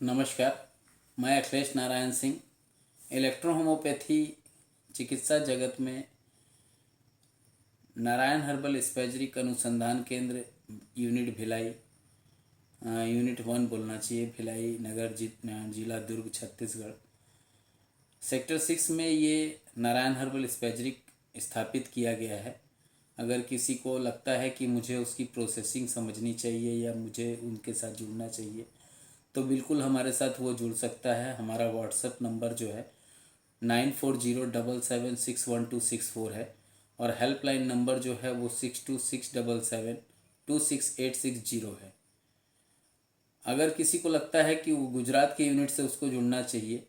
नमस्कार। मैं Akhilesh Narayan Singh electro homeopathy चिकित्सा जगत में नारायण हर्बल स्पैजरिक अनुसंधान केंद्र यूनिट भिलाई, यूनिट 1 बोलना चाहिए, भिलाई नगर जिला दुर्ग छत्तीसगढ़, सेक्टर 6 में ये नारायण हर्बल स्पैजरिक स्थापित किया गया है। अगर किसी को लगता है कि मुझे उसकी प्रोसेसिंग समझनी चाहिए या मुझे उनके साथ जुड़ना चाहिए तो बिल्कुल हमारे साथ वो जुड़ सकता है। हमारा व्हाट्सएप नंबर जो है 9407761264 है और हेल्पलाइन नंबर जो है वो 6267726860 है। अगर किसी को लगता है कि वो गुजरात के यूनिट से उसको जुड़ना चाहिए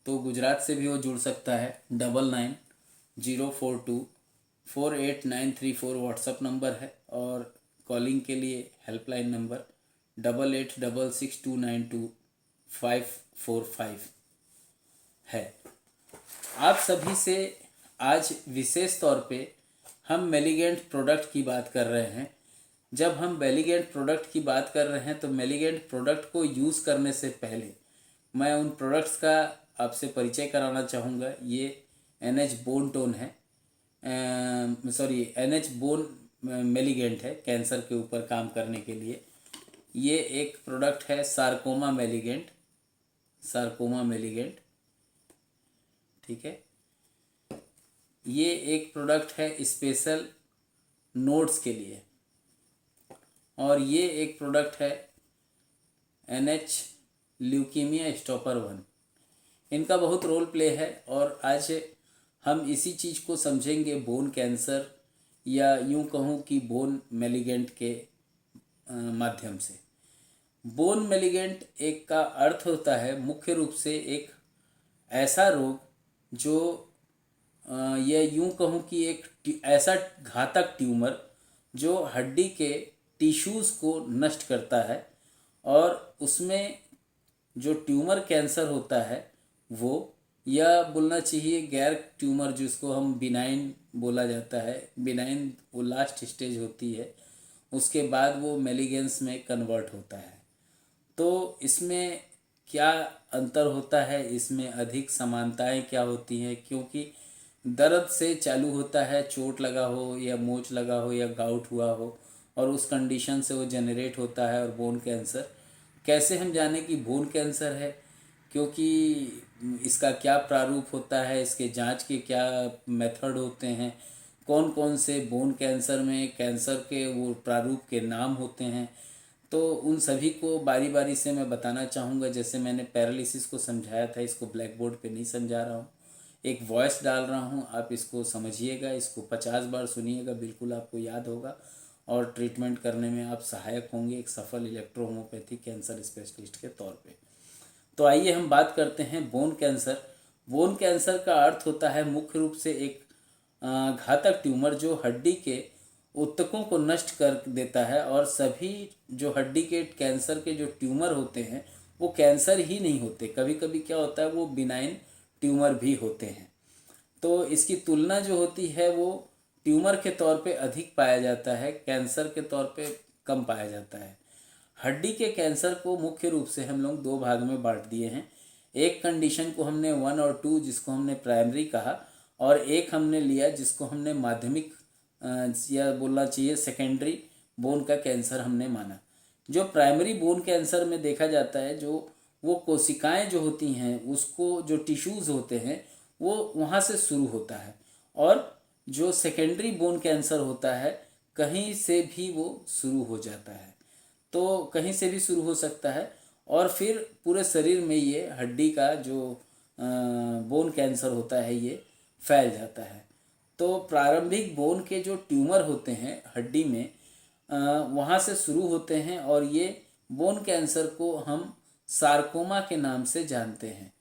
तो गुजरात से भी वो जुड़ सकता है। 9904248934 व्हाट्सएप नंबर है और कॉलिंग के लिए हेल्पलाइन नंबर 8866292545 है। आप सभी से आज विशेष तौर पे हम मेलिगेंट प्रोडक्ट की बात कर रहे हैं। जब हम मेलिगेंट प्रोडक्ट की बात कर रहे हैं तो मेलिगेंट प्रोडक्ट को यूज़ करने से पहले मैं उन प्रोडक्ट्स का आपसे परिचय कराना चाहूँगा। ये NH बोन टोन है, NH बोन मेलिगेंट है कैंसर के ऊपर काम करने के लिए। ये एक प्रोडक्ट है सार्कोमा मेलिगेंट, ठीक है। ये एक प्रोडक्ट है स्पेशल नोड्स के लिए और ये एक प्रोडक्ट है NH ल्यूकीमिया स्टॉपर 1। इनका बहुत रोल प्ले है और आज हम इसी चीज़ को समझेंगे बोन कैंसर या यूं कहूँ कि बोन मेलिगेंट के माध्यम से। बोन मेलिगेंट एक का अर्थ होता है मुख्य रूप से एक ऐसा रोग जो यह यूं कहूँ कि एक ऐसा घातक ट्यूमर जो हड्डी के टिश्यूज़ को नष्ट करता है और उसमें जो ट्यूमर कैंसर होता है वो, या बोलना चाहिए गैर ट्यूमर जिसको हम बिनाइन बोला जाता है, बिनाइन वो लास्ट स्टेज होती है, उसके बाद वो मेलिगेंस में कन्वर्ट होता है। तो इसमें क्या अंतर होता है, इसमें अधिक समानताएं क्या होती हैं, क्योंकि दर्द से चालू होता है, चोट लगा हो या मोच लगा हो या गाउट हुआ हो और उस कंडीशन से वो जनरेट होता है। और बोन कैंसर कैसे हम जाने कि बोन कैंसर है, क्योंकि इसका क्या प्रारूप होता है, इसके जांच के क्या मेथड होते हैं, कौन कौन से बोन कैंसर में कैंसर के वो प्रारूप के नाम होते हैं, तो उन सभी को बारी बारी से मैं बताना चाहूँगा। जैसे मैंने पैरालिसिस को समझाया था, इसको ब्लैक बोर्ड पे नहीं समझा रहा हूँ, एक वॉइस डाल रहा हूँ, आप इसको समझिएगा, इसको 50 बार सुनिएगा, बिल्कुल आपको याद होगा और ट्रीटमेंट करने में आप सहायक होंगे एक सफल इलेक्ट्रो होम्योपैथी कैंसर स्पेशलिस्ट के तौर पे। तो आइए हम बात करते हैं बोन कैंसर। बोन कैंसर का अर्थ होता है मुख्य रूप से एक घातक ट्यूमर जो हड्डी के ऊतकों को नष्ट कर देता है। और सभी जो हड्डी के कैंसर के जो ट्यूमर होते हैं वो कैंसर ही नहीं होते, कभी कभी क्या होता है वो बिनाइन ट्यूमर भी होते हैं। तो इसकी तुलना जो होती है वो ट्यूमर के तौर पे अधिक पाया जाता है, कैंसर के तौर पे कम पाया जाता है। हड्डी के कैंसर को मुख्य रूप से हम लोग 2 भाग में बांट दिए हैं। एक कंडीशन को हमने 1 और 2 जिसको हमने प्राइमरी कहा, और एक हमने लिया जिसको हमने माध्यमिक या बोलना चाहिए सेकेंडरी बोन का कैंसर हमने माना। जो प्राइमरी बोन कैंसर में देखा जाता है, जो वो कोशिकाएं जो होती हैं उसको, जो टिश्यूज़ होते हैं वो वहाँ से शुरू होता है। और जो सेकेंडरी बोन कैंसर होता है कहीं से भी वो शुरू हो जाता है, तो कहीं से भी शुरू हो सकता है और फिर पूरे शरीर में ये हड्डी का जो बोन कैंसर होता है ये फैल जाता है। तो प्रारंभिक बोन के जो ट्यूमर होते हैं हड्डी में वहाँ से शुरू होते हैं और ये बोन कैंसर को हम सार्कोमा के नाम से जानते हैं।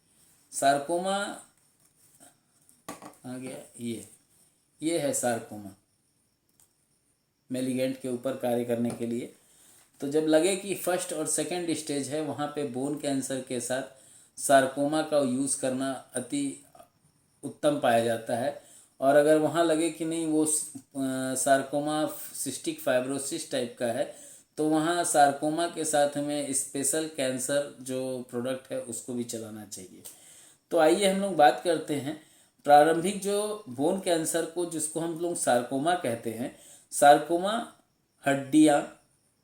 सार्कोमा आ गया, ये है सार्कोमा मेलिगेंट के ऊपर कार्य करने के लिए। तो जब लगे कि फर्स्ट और सेकंड स्टेज है वहाँ पे बोन कैंसर के साथ सार्कोमा का यूज़ करना अति उत्तम पाया जाता है। और अगर वहाँ लगे कि नहीं वो सार्कोमा सिस्टिक फाइब्रोसिस टाइप का है तो वहाँ सार्कोमा के साथ में स्पेशल कैंसर जो प्रोडक्ट है उसको भी चलाना चाहिए। तो आइए हम लोग बात करते हैं प्रारंभिक जो बोन कैंसर को, जिसको हम लोग सार्कोमा कहते हैं। सार्कोमा हड्डियाँ,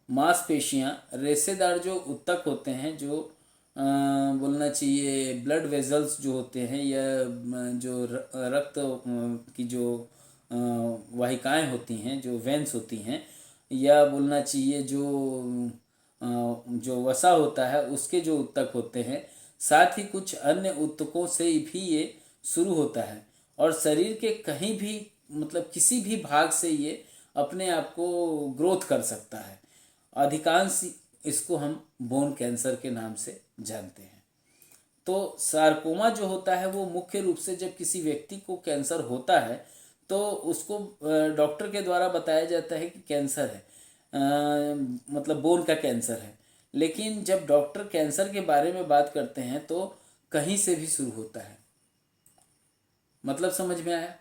मांसपेशियाँ, रेशेदार जो ऊतक होते हैं, जो बोलना चाहिए ब्लड वेजल्स जो होते हैं, या जो रक्त की जो वाहिकाएं होती हैं, जो वेंस होती हैं, या बोलना चाहिए जो वसा होता है उसके जो ऊतक होते हैं, साथ ही कुछ अन्य ऊतकों से भी ये शुरू होता है और शरीर के कहीं भी मतलब किसी भी भाग से ये अपने आप को ग्रोथ कर सकता है। अधिकांश इसको हम बोन कैंसर के नाम से जानते हैं। तो सार्कोमा जो होता है वो मुख्य रूप से जब किसी व्यक्ति को कैंसर होता है तो उसको डॉक्टर के द्वारा बताया जाता है कि कैंसर है, मतलब बोन का कैंसर है। लेकिन जब डॉक्टर कैंसर के बारे में बात करते हैं तो कहीं से भी शुरू होता है। मतलब समझ में आया?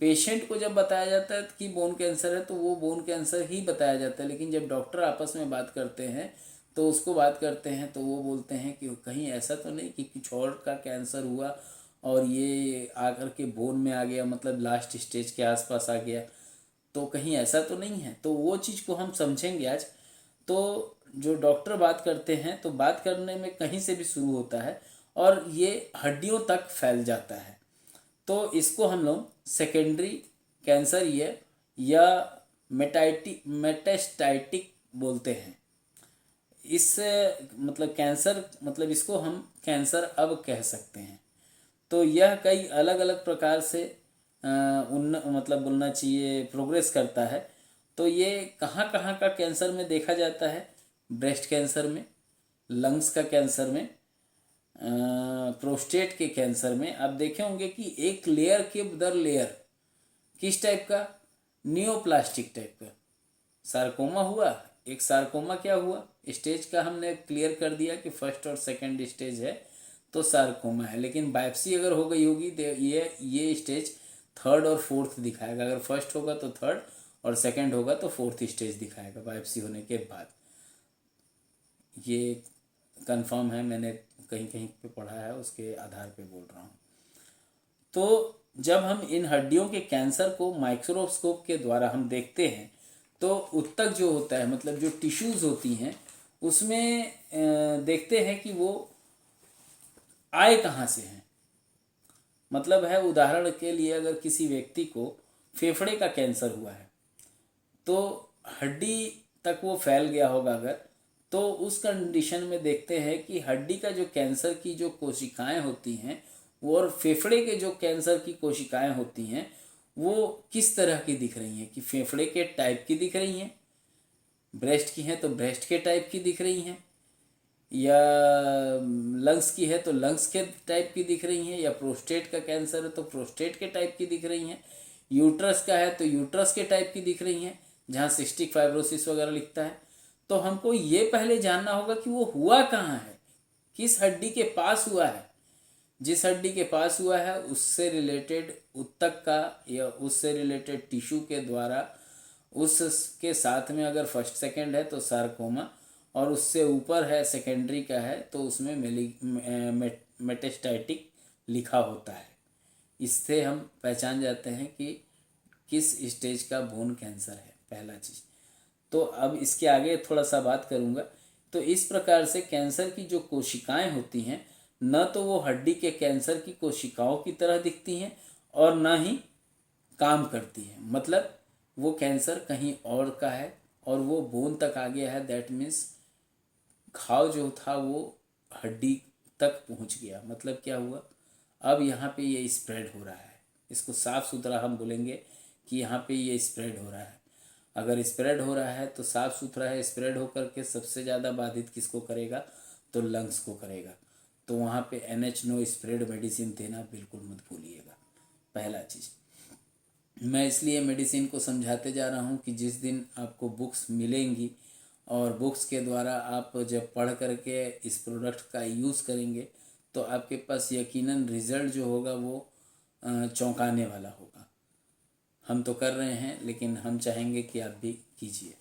पेशेंट को जब बताया जाता है कि बोन कैंसर है तो वो बोन कैंसर ही बताया जाता है, लेकिन जब डॉक्टर आपस में बात करते हैं तो उसको बात करते हैं तो वो बोलते हैं कि कहीं ऐसा तो नहीं कि कुछ और का कैंसर हुआ और ये आकर के बोन में आ गया, मतलब लास्ट स्टेज के आसपास आ गया, तो कहीं ऐसा तो नहीं है। तो वो चीज़ को हम समझेंगे आज। तो जो डॉक्टर बात करते हैं तो बात करने में कहीं से भी शुरू होता है और ये हड्डियों तक फैल जाता है। तो इसको हम लोग सेकेंडरी कैंसर ये या मेटास्टैटिक बोलते हैं। इस मतलब कैंसर, मतलब इसको हम कैंसर अब कह सकते हैं। तो यह कई अलग अलग प्रकार से मतलब बोलना चाहिए प्रोग्रेस करता है। तो ये कहाँ कहाँ का कैंसर में देखा जाता है? ब्रेस्ट कैंसर में, लंग्स का कैंसर में, प्रोस्टेट के कैंसर में। आप देखे होंगे कि एक लेयर के दर लेयर किस टाइप का? नियोप्लास्टिक टाइप का सार्कोमा हुआ। एक सार्कोमा क्या हुआ, स्टेज का हमने क्लियर कर दिया कि फर्स्ट और सेकंड स्टेज है तो सार्कोमा है। लेकिन बायोप्सी अगर हो गई होगी तो ये स्टेज थर्ड और फोर्थ दिखाएगा। अगर फर्स्ट होगा तो थर्ड और सेकंड होगा तो फोर्थ स्टेज दिखाएगा बायोप्सी होने के बाद। ये कंफर्म है, मैंने कहीं कहीं पे पढ़ा है, उसके आधार पे बोल रहा हूँ। तो जब हम इन हड्डियों के कैंसर को माइक्रोस्कोप के द्वारा हम देखते हैं तो ऊतक जो होता है, मतलब जो टिश्यूज होती हैं, उसमें देखते हैं कि वो आए कहाँ से हैं। मतलब है, उदाहरण के लिए अगर किसी व्यक्ति को फेफड़े का कैंसर हुआ है तो हड्डी तक वो फैल गया होगा अगर, तो उस कंडीशन में देखते हैं कि हड्डी का जो कैंसर की जो कोशिकाएं होती हैं वो और फेफड़े के जो कैंसर की कोशिकाएं होती हैं वो किस तरह की दिख रही हैं, कि फेफड़े के टाइप की दिख रही हैं, ब्रेस्ट की हैं तो ब्रेस्ट के टाइप की दिख रही हैं, या लंग्स की है तो लंग्स के टाइप की दिख रही हैं, या प्रोस्टेट का कैंसर है तो प्रोस्टेट के टाइप की दिख रही हैं, यूट्रस का है तो यूट्रस के टाइप की दिख रही हैं जहाँ सिस्टिक फाइब्रोसिस वगैरह लिखता है। तो हमको ये पहले जानना होगा कि वो हुआ कहाँ है, किस हड्डी के पास हुआ है। जिस हड्डी के पास हुआ है उससे रिलेटेड ऊतक का या उससे रिलेटेड टिश्यू के द्वारा, उसके साथ में अगर फर्स्ट सेकंड है तो सार्कोमा, और उससे ऊपर है सेकेंडरी का है तो उसमें मेटास्टैटिक लिखा होता है। इससे हम पहचान जाते हैं कि किस स्टेज का बोन कैंसर है, पहला चीज़। तो अब इसके आगे थोड़ा सा बात करूँगा। तो इस प्रकार से कैंसर की जो कोशिकाएं होती हैं, न तो वो हड्डी के कैंसर की कोशिकाओं की तरह दिखती हैं और न ही काम करती हैं। मतलब वो कैंसर कहीं और का है और वो बोन तक आ गया है, दैट मीन्स घाव जो था वो हड्डी तक पहुंच गया। मतलब क्या हुआ, अब यहाँ पे ये स्प्रेड हो रहा है। इसको साफ सुथरा हम बोलेंगे कि यहाँ पे ये स्प्रेड हो रहा है। अगर स्प्रेड हो रहा है तो साफ सुथरा है, स्प्रेड होकर के सबसे ज़्यादा बाधित किसको करेगा, तो लंग्स को करेगा। तो वहाँ पे NH नो स्प्रेड मेडिसिन देना बिल्कुल मत भूलिएगा, पहला चीज़। मैं इसलिए मेडिसिन को समझाते जा रहा हूँ कि जिस दिन आपको बुक्स मिलेंगी और बुक्स के द्वारा आप जब पढ़ करके इस प्रोडक्ट का यूज़ करेंगे तो आपके पास यकीनन रिज़ल्ट जो होगा वो चौंकाने वाला होगा। हम तो कर रहे हैं लेकिन हम चाहेंगे कि आप भी कीजिए।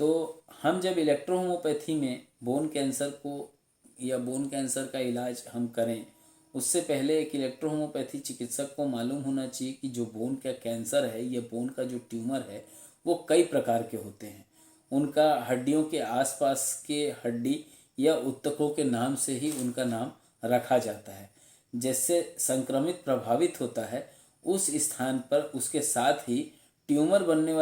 तो हम जब इलेक्ट्रोहोमोपैथी में बोन कैंसर को या बोन कैंसर का इलाज हम करें, उससे पहले एक इलेक्ट्रोहोमोपैथी चिकित्सक को मालूम होना चाहिए कि जो बोन का कैंसर है या बोन का जो ट्यूमर है वो कई प्रकार के होते हैं। उनका हड्डियों के आसपास के हड्डी या ऊतकों के नाम से ही उनका नाम रखा जाता है। जैसे संक्रमित प्रभावित होता है उस स्थान पर उसके साथ ही ट्यूमर बनाने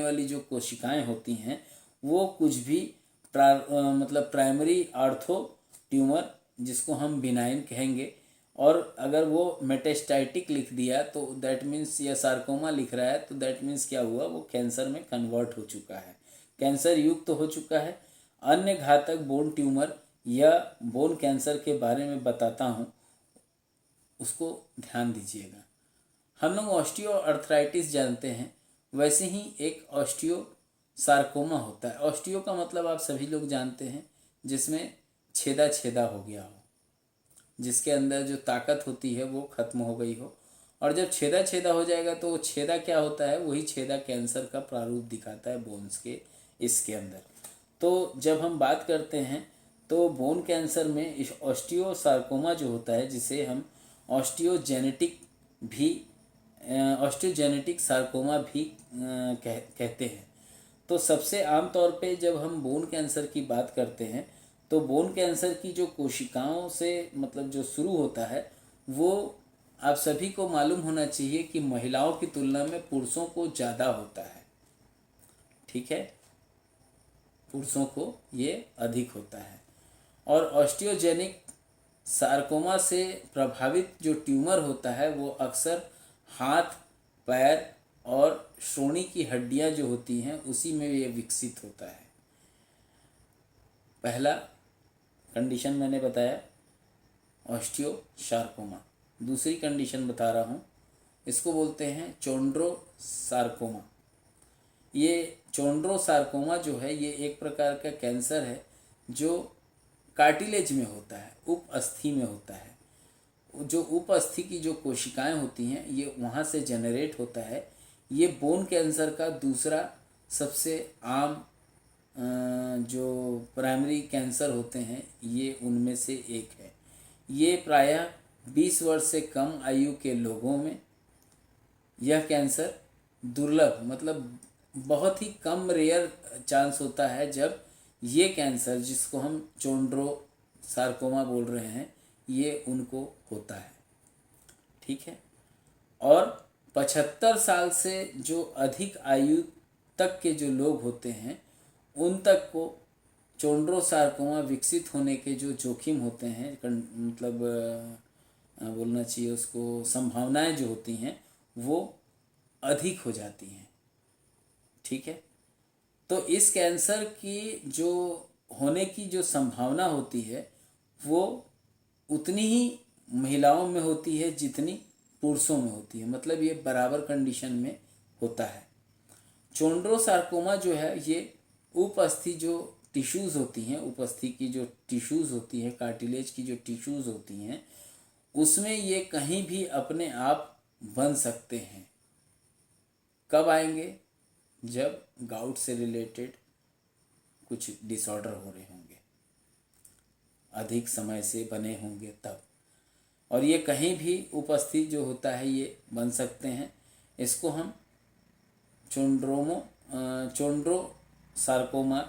वाली जो कोशिकाएं होती हैं वो कुछ भी मतलब प्राइमरी आर्थो ट्यूमर जिसको हम बिनाइन कहेंगे, और अगर वो मेटास्टैटिक लिख दिया तो दैट मीन्स, या सार्कोमा लिख रहा है तो दैट मीन्स क्या हुआ, वो कैंसर में कन्वर्ट हो चुका है, कैंसर युक्त हो चुका है। अन्य घातक बोन ट्यूमर या बोन कैंसर के बारे में बताता हूँ, उसको ध्यान दीजिएगा। हम लोग ऑस्टियोआर्थराइटिस जानते हैं, वैसे ही एक ऑस्टियोसार्कोमा होता है। ऑस्टियो का मतलब आप सभी लोग जानते हैं, जिसमें छेदा छेदा हो गया हो, जिसके अंदर जो ताकत होती है वो खत्म हो गई हो, और जब छेदा छेदा हो जाएगा तो वो छेदा क्या होता है, वही छेदा कैंसर का प्रारूप दिखाता है बोन्स के इसके अंदर। तो जब हम बात करते हैं तो बोन कैंसर में इस ऑस्टियोसार्कोमा जो होता है, जिसे हम ऑस्टियोजेनेटिक सार्कोमा भी कहते हैं। तो सबसे आम तौर पे जब हम बोन कैंसर की बात करते हैं तो बोन कैंसर की जो कोशिकाओं से मतलब जो शुरू होता है वो आप सभी को मालूम होना चाहिए कि महिलाओं की तुलना में पुरुषों को ज़्यादा होता है। ठीक है, पुरुषों को ये अधिक होता है। और ऑस्टियोजेनिक सार्कोमा से प्रभावित जो ट्यूमर होता है वो अक्सर हाथ, पैर और श्रोणि की हड्डियां जो होती हैं उसी में ये विकसित होता है। पहला कंडीशन मैंने बताया ऑस्टियोसार्कोमा। दूसरी कंडीशन बता रहा हूँ, इसको बोलते हैं चोंड्रोसार्कोमा। ये चोंड्रोसार्कोमा जो है ये एक प्रकार का कैंसर है जो कार्टिलेज में होता है, उप अस्थि में होता है। जो उप अस्थि की जो कोशिकाएं होती हैं ये वहाँ से जनरेट होता है। ये बोन कैंसर का दूसरा सबसे आम जो प्राइमरी कैंसर होते हैं ये उनमें से एक है। ये प्रायः 20 वर्ष से कम आयु के लोगों में यह कैंसर दुर्लभ, मतलब बहुत ही कम रेयर चांस होता है जब ये कैंसर, जिसको हम चोंड्रोसार्कोमा बोल रहे हैं, ये उनको होता है। ठीक है, और 75 साल से जो अधिक आयु तक के जो लोग होते हैं उन तक को चोंड्रोसार्कोमा विकसित होने के जो जोखिम होते हैं, मतलब बोलना चाहिए उसको, संभावनाएं जो होती हैं वो अधिक हो जाती हैं। ठीक है, तो इस कैंसर की जो होने की जो संभावना होती है वो उतनी ही महिलाओं में होती है जितनी पुरुषों में होती है, मतलब ये बराबर कंडीशन में होता है। चोंड्रोसार्कोमा जो है ये उपअस्थि जो टिश्यूज़ होती हैं, उपअस्थि की जो टिश्यूज़ होती हैं, कार्टिलेज की जो टिश्यूज़ होती हैं, उसमें ये कहीं भी अपने आप बन सकते हैं। कब आएंगे? जब गाउट से रिलेटेड कुछ डिसऑर्डर हो रहे होंगे, अधिक समय से बने होंगे तब। और ये कहीं भी उपस्थित जो होता है ये बन सकते हैं। इसको हम चोंड्रोसार्कोमा,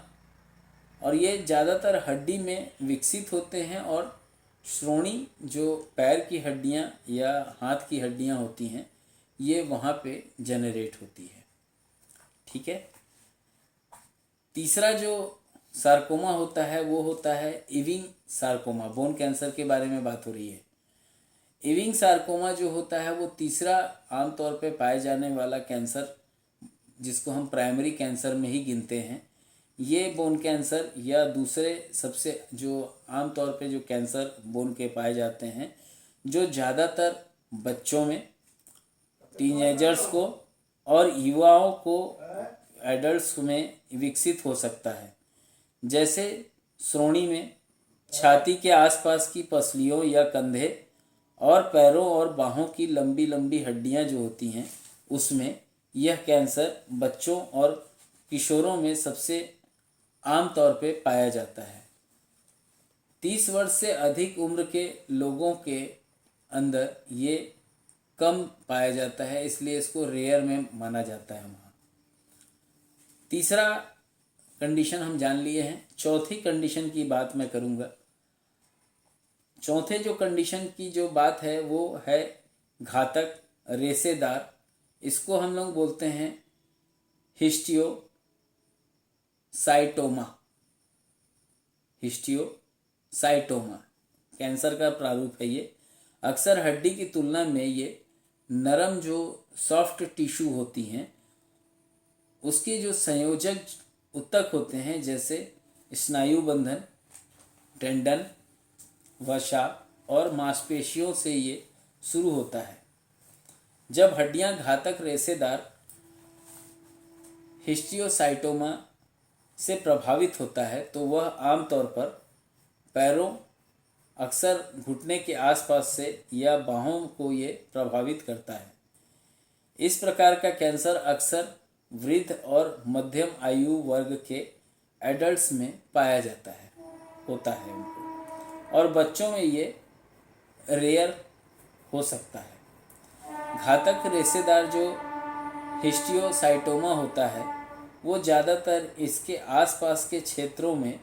और ये ज़्यादातर हड्डी में विकसित होते हैं, और श्रोणि जो पैर की हड्डियां या हाथ की हड्डियां होती हैं ये वहाँ पे जनरेट होती है। ठीक है, तीसरा जो सार्कोमा होता है वो होता है इविंग सार्कोमा। बोन कैंसर के बारे में बात हो रही है। इविंग सार्कोमा जो होता है वो तीसरा आमतौर पे पाए जाने वाला कैंसर, जिसको हम प्राइमरी कैंसर में ही गिनते हैं। ये बोन कैंसर या दूसरे सबसे जो आमतौर पे जो कैंसर बोन के पाए जाते हैं, जो ज़्यादातर बच्चों में, टीनेजर्स को और युवाओं को, एडल्ट्स में विकसित हो सकता है। जैसे श्रोणि में, छाती के आसपास की पसलियों या कंधे और पैरों और बाहों की लंबी लंबी हड्डियां जो होती हैं उसमें यह कैंसर बच्चों और किशोरों में सबसे आम तौर पे पाया जाता है। 30 वर्ष से अधिक उम्र के लोगों के अंदर ये कम पाया जाता है, इसलिए इसको रेयर में माना जाता है वहाँ। तीसरा कंडीशन हम जान लिए हैं। चौथी कंडीशन की बात मैं करूँगा। चौथे जो कंडीशन की जो बात है वो है घातक रेशेदार। इसको हम लोग बोलते हैं हिस्टियोसाइटोमा। हिस्टियोसाइटोमा कैंसर का प्रारूप है ये। अक्सर हड्डी की तुलना में ये नरम जो सॉफ्ट टिश्यू होती हैं उसके जो संयोजक ऊतक होते हैं, जैसे स्नायु बंधन, टेंडन, वसा और मांसपेशियों से ये शुरू होता है। जब हड्डियां घातक रेशेदार हिस्टियोसाइटोमा से प्रभावित होता है तो वह आमतौर पर पैरों, अक्सर घुटने के आसपास से या बाहों को ये प्रभावित करता है। इस प्रकार का कैंसर अक्सर वृद्ध और मध्यम आयु वर्ग के एडल्ट्स में पाया जाता है, होता है उनको, और बच्चों में ये रेयर हो सकता है। घातक रेशेदार जो हिस्टियोसाइटोमा होता है वो ज़्यादातर इसके आसपास के क्षेत्रों में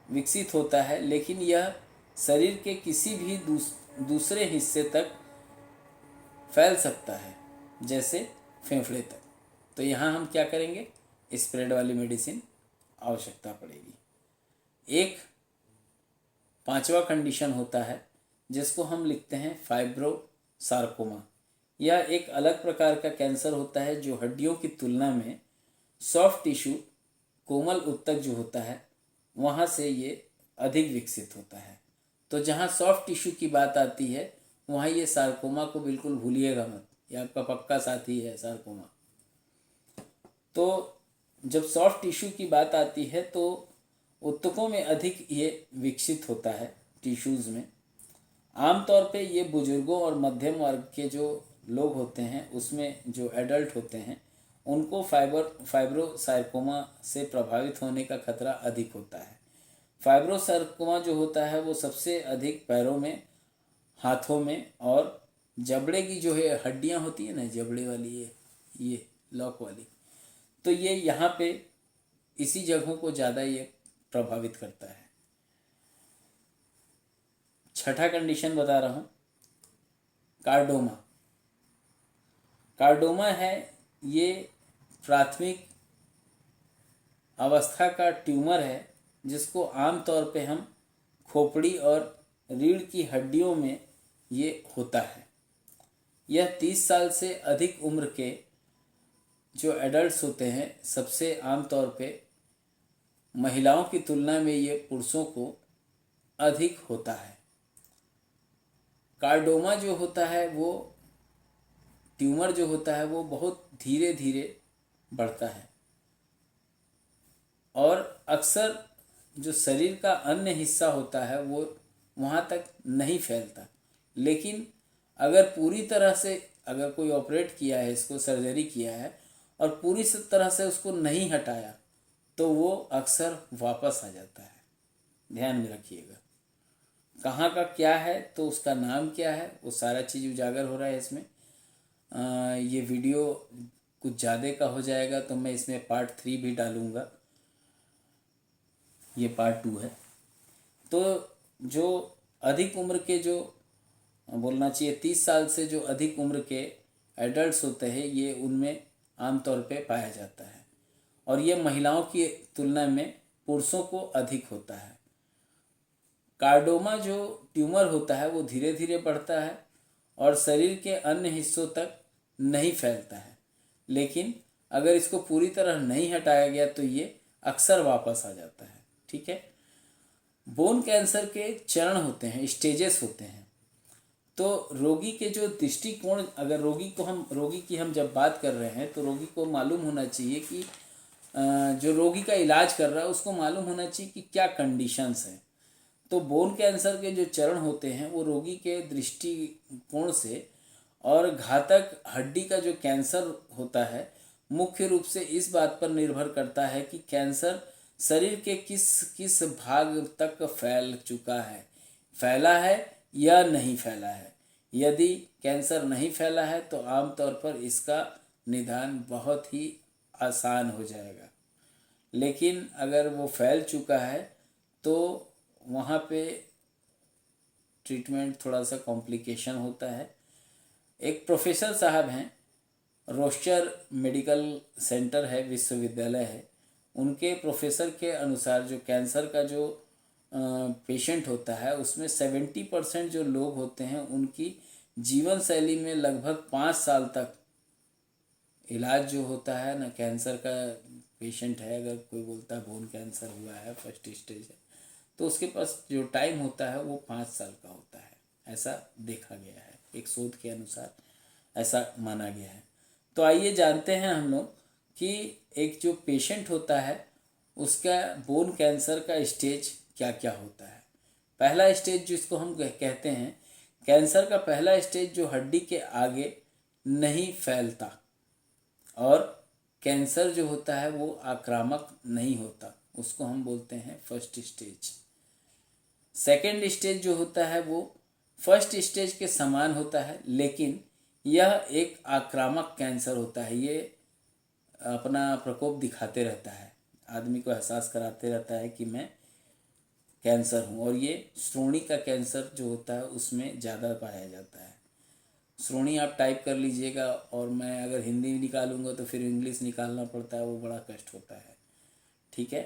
विकसित होता है, लेकिन यह शरीर के किसी भी दूसरे हिस्से तक फैल सकता है, जैसे फेफड़े तक। तो यहाँ हम क्या करेंगे, स्प्रेड वाली मेडिसिन आवश्यकता पड़ेगी। एक पांचवा कंडीशन होता है जिसको हम लिखते हैं फाइब्रोसार्कोमा। यह एक अलग प्रकार का कैंसर होता है जो हड्डियों की तुलना में सॉफ्ट टिश्यू, कोमल ऊतक जो होता है वहाँ से ये अधिक विकसित होता है। तो जहाँ सॉफ्ट टिश्यू की बात आती है वहाँ ये सार्कोमा को बिल्कुल भूलिएगा मत, ये आपका पक्का साथी है सार्कोमा। तो जब सॉफ्ट टिश्यू की बात आती है तो ऊतकों में अधिक ये विकसित होता है टिश्यूज़ में। आमतौर पे ये बुजुर्गों और मध्यम वर्ग के जो लोग होते हैं उसमें जो एडल्ट होते हैं उनको फाइब्रोसार्कोमा से प्रभावित होने का खतरा अधिक होता है। फाइब्रोसार्कोमा जो होता है वो सबसे अधिक पैरों में, हाथों में और जबड़े की जो है हड्डियां होती है ना, जबड़े वाली ये लॉक वाली, तो ये यहाँ पे इसी जगहों को ज़्यादा ये प्रभावित करता है। छठा कंडीशन बता रहा हूँ, कार्डोमा। कार्डोमा है ये प्राथमिक अवस्था का ट्यूमर है जिसको आमतौर पे हम खोपड़ी और रीढ़ की हड्डियों में ये होता है। यह 30 साल से अधिक उम्र के जो एडल्ट्स होते हैं, सबसे आम तौर पे महिलाओं की तुलना में ये पुरुषों को अधिक होता है। कार्डोमा जो होता है वो ट्यूमर जो होता है वो बहुत धीरे धीरे बढ़ता है और अक्सर जो शरीर का अन्य हिस्सा होता है वो वहाँ तक नहीं फैलता। लेकिन अगर पूरी तरह से अगर कोई ऑपरेट किया है, इसको सर्जरी किया है और पूरी तरह से उसको नहीं हटाया तो वो अक्सर वापस आ जाता है। ध्यान में रखिएगा कहाँ का क्या है, तो उसका नाम क्या है, वो सारा चीज़ उजागर हो रहा है इसमें। ये वीडियो कुछ ज़्यादा का हो जाएगा तो मैं इसमें पार्ट 3 भी डालूँगा, ये पार्ट 2 है। तो जो अधिक उम्र के जो बोलना चाहिए 30 साल से जो अधिक उम्र के एडल्ट्स होते हैं ये उनमें आमतौर पे पाया जाता है और ये महिलाओं की तुलना में पुरुषों को अधिक होता है। कार्डोमा जो ट्यूमर होता है वो धीरे धीरे बढ़ता है और शरीर के अन्य हिस्सों तक नहीं फैलता है, लेकिन अगर इसको पूरी तरह नहीं हटाया गया तो ये अक्सर वापस आ जाता है। ठीक है। बोन कैंसर के चरण होते हैं, स्टेजेस होते हैं। तो रोगी के जो दृष्टिकोण, अगर रोगी की हम जब बात कर रहे हैं तो रोगी को मालूम होना चाहिए कि जो रोगी का इलाज कर रहा है उसको मालूम होना चाहिए कि क्या कंडीशंस हैं। तो बोन कैंसर के जो चरण होते हैं वो रोगी के दृष्टिकोण से और घातक हड्डी का जो कैंसर होता है मुख्य रूप से इस बात पर निर्भर करता है कि कैंसर शरीर के किस किस भाग तक फैला है या नहीं फैला है। यदि कैंसर नहीं फैला है तो आमतौर पर इसका निदान बहुत ही आसान हो जाएगा, लेकिन अगर वो फैल चुका है तो वहाँ पे ट्रीटमेंट थोड़ा सा कॉम्प्लिकेशन होता है। एक प्रोफेसर साहब हैं, रोस्टर मेडिकल सेंटर है, विश्वविद्यालय है, उनके प्रोफेसर के अनुसार जो कैंसर का जो पेशेंट होता है उसमें 70% जो लोग होते हैं उनकी जीवन शैली में लगभग 5 साल तक इलाज जो होता है ना, कैंसर का पेशेंट है, अगर कोई बोलता है बोन कैंसर हुआ है, फर्स्ट स्टेज है, तो उसके पास जो टाइम होता है वो 5 साल का होता है, ऐसा देखा गया है, एक शोध के अनुसार ऐसा माना गया है। तो आइए जानते हैं हम लोग कि एक जो पेशेंट होता है उसका बोन कैंसर का स्टेज क्या क्या होता है। पहला स्टेज जिसको हम कहते हैं, कैंसर का पहला स्टेज जो हड्डी के आगे नहीं फैलता और कैंसर जो होता है वो आक्रामक नहीं होता, उसको हम बोलते हैं फर्स्ट स्टेज। सेकेंड स्टेज जो होता है वो फर्स्ट स्टेज के समान होता है, लेकिन यह एक आक्रामक कैंसर होता है। ये अपना प्रकोप दिखाते रहता है, आदमी को एहसास कराते रहता है कि मैं कैंसर हूँ, और ये श्रोणि का कैंसर जो होता है उसमें ज़्यादा पाया जाता है। श्रोणि आप टाइप कर लीजिएगा, और मैं अगर हिंदी निकालूंगा तो फिर इंग्लिश निकालना पड़ता है, वो बड़ा कष्ट होता है। ठीक है।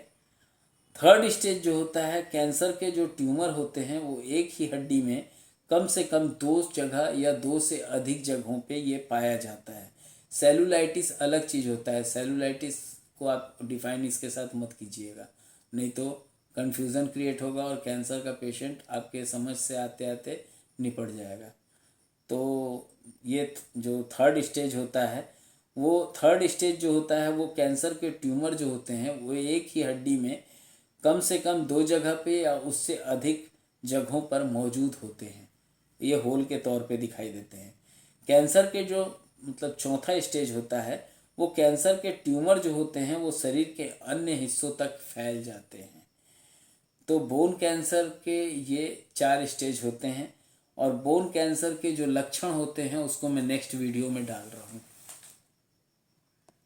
थर्ड स्टेज जो होता है, कैंसर के जो ट्यूमर होते हैं वो एक ही हड्डी में कम से कम 2 जगह या 2 से अधिक जगहों पे ये पाया जाता है। सेलुलाइटिस अलग चीज़ होता है, सेलुलाइटिस को आप डिफाइन इसके साथ मत कीजिएगा, नहीं तो कन्फ्यूज़न क्रिएट होगा और कैंसर का पेशेंट आपके समझ से आते आते निपट जाएगा। तो ये जो थर्ड स्टेज होता है, वो थर्ड स्टेज जो होता है वो कैंसर के ट्यूमर जो होते हैं वो एक ही हड्डी में कम से कम 2 जगह पे या उससे अधिक जगहों पर मौजूद होते हैं, ये होल के तौर पे दिखाई देते हैं। कैंसर के जो मतलब चौथा स्टेज होता है, वो कैंसर के ट्यूमर जो होते हैं वो शरीर के अन्य हिस्सों तक फैल जाते हैं। तो बोन कैंसर के ये 4 स्टेज होते हैं, और बोन कैंसर के जो लक्षण होते हैं उसको मैं नेक्स्ट वीडियो में डाल रहा हूँ।